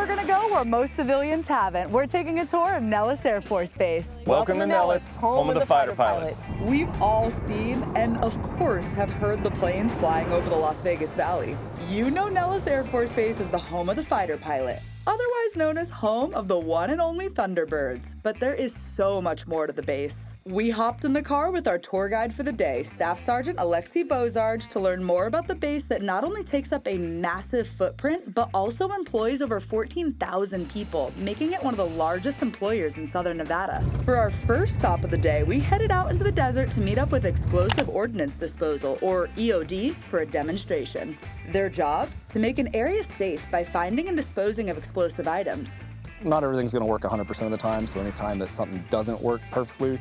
we're gonna go where most civilians haven't. We're taking a tour of Nellis Air Force Base. Welcome to Nellis, home of the fighter pilot. We've all seen and of course have heard the planes flying over the Las Vegas Valley. You know Nellis Air Force Base is the home of the fighter pilot, otherwise known as home of the one and only Thunderbirds, but there is so much more to the base. We hopped in the car with our tour guide for the day, Staff Sergeant Alexei Bozarge, to learn more about the base that not only takes up a massive footprint, but also employs over 14,000 people, making it one of the largest employers in Southern Nevada. For our first stop of the day, we headed out into the desert to meet up with Explosive Ordnance Disposal, or E.O.D, for a demonstration. Their job? To make an area safe by finding and disposing of explosive items. Not everything's going to work 100% of the time, so anytime that something doesn't work perfectly,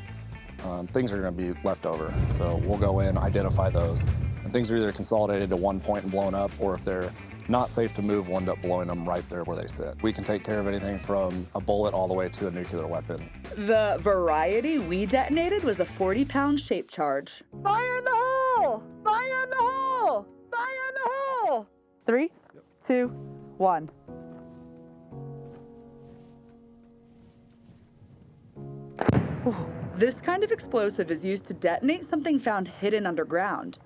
things are going to be left over. So we'll go in, identify those, and things are either consolidated to one point and blown up, or if they're not safe to move, we'll end up blowing them right there where they sit. We can take care of anything from a bullet all the way to a nuclear weapon. The variety we detonated was a 40-pound shape charge. Fire in the hole! Fire in the hole! Fire in the hole! 3, 2, 1. This kind of explosive is used to detonate something found hidden underground.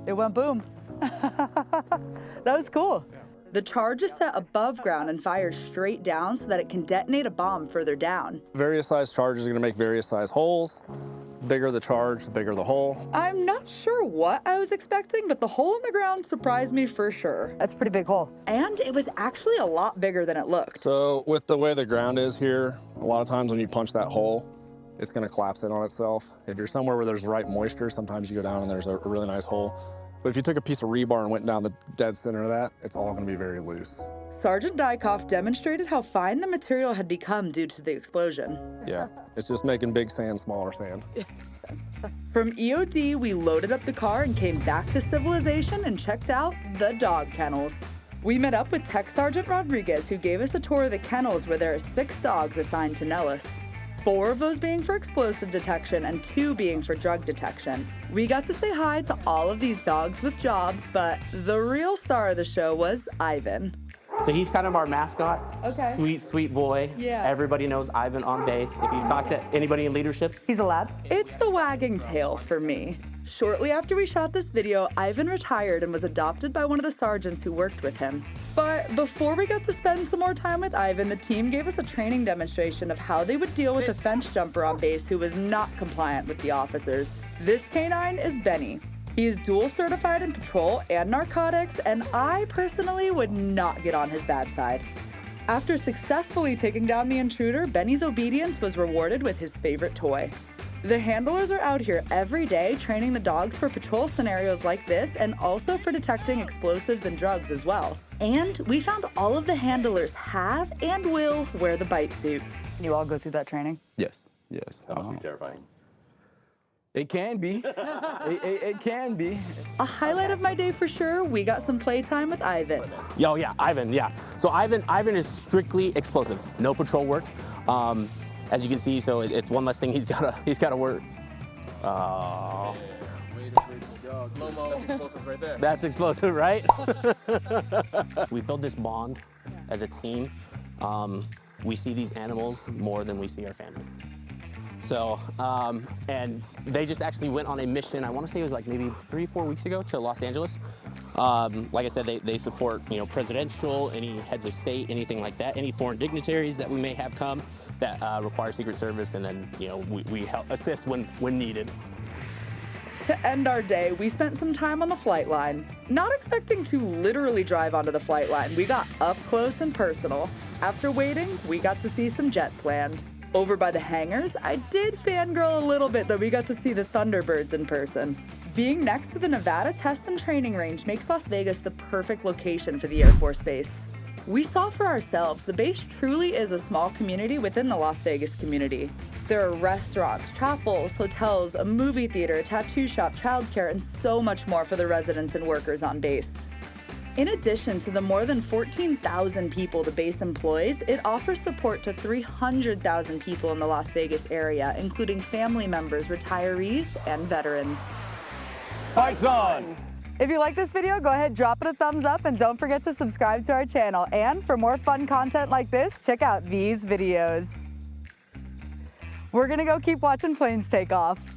It went boom. That was cool. The charge is set above ground and fired straight down so that it can detonate a bomb further down. Various size charges are going to make various size holes. Bigger the charge, the bigger the hole. I'm not sure what I was expecting, but the hole in the ground surprised me for sure. That's a pretty big hole. And it was actually a lot bigger than it looked. So with the way the ground is here, a lot of times when you punch that hole, it's going to collapse in on itself. If you're somewhere where there's the right moisture, sometimes you go down and there's a really nice hole. But if you took a piece of rebar and went down the dead center of that, it's all going to be very loose. Sergeant Dykoff demonstrated how fine the material had become due to the explosion. Yeah, it's just making big sand smaller sand. From E.O.D, we loaded up the car and came back to civilization and checked out the dog kennels. We met up with Tech Sergeant Rodriguez, who gave us a tour of the kennels where there are 6 dogs assigned to Nellis. 4 of those being for explosive detection and 2 being for drug detection. We got to say hi to all of these dogs with jobs, but the real star of the show was Ivan. So he's kind of our mascot. Okay. Sweet, sweet boy. Yeah. Everybody knows Ivan on base. If you talk to anybody in leadership. He's a lab. It's the wagging tail for me. Shortly after we shot this video, Ivan retired and was adopted by one of the sergeants who worked with him. But before we got to spend some more time with Ivan, the team gave us a training demonstration of how they would deal with a fence jumper on base who was not compliant with the officers. This canine is Benny. He is dual certified in patrol and narcotics, and I personally would not get on his bad side. After successfully taking down the intruder, Benny's obedience was rewarded with his favorite toy. The handlers are out here every day training the dogs for patrol scenarios like this and also for detecting explosives and drugs as well. And we found all of the handlers have and will wear the bite suit. Can you all go through that training? Yes, yes. That must be terrifying. It can be. It can be. A highlight of my day for sure, we got some playtime with Ivan. Yo, yeah, Ivan, yeah. So Ivan is strictly explosives, no patrol work. As you can see, so it's one less thing he's gotta work. Slow-mo. That's explosive right there. That's explosive, right? We build this bond as a team. We see these animals more than we see our families. So, and they just actually went on a mission, I want to say it was like maybe 3-4 weeks ago, to Los Angeles. Like I said, they support, presidential, any heads of state, anything like that, any foreign dignitaries that we may have come that require Secret Service, and then, we help assist when needed. To end our day, we spent some time on the flight line. Not expecting to literally drive onto the flight line, we got up close and personal. After waiting, we got to see some jets land. Over by the hangars, I did fangirl a little bit that we got to see the Thunderbirds in person. Being next to the Nevada Test and Training Range makes Las Vegas the perfect location for the Air Force Base. We saw for ourselves, the base truly is a small community within the Las Vegas community. There are restaurants, chapels, hotels, a movie theater, a tattoo shop, childcare, and so much more for the residents and workers on base. In addition to the more than 14,000 people the base employs, it offers support to 300,000 people in the Las Vegas area, including family members, retirees, and veterans. Fight's on! If you like this video, go ahead, drop it a thumbs up, and don't forget to subscribe to our channel. And for more fun content like this, check out these videos. We're gonna go keep watching planes take off.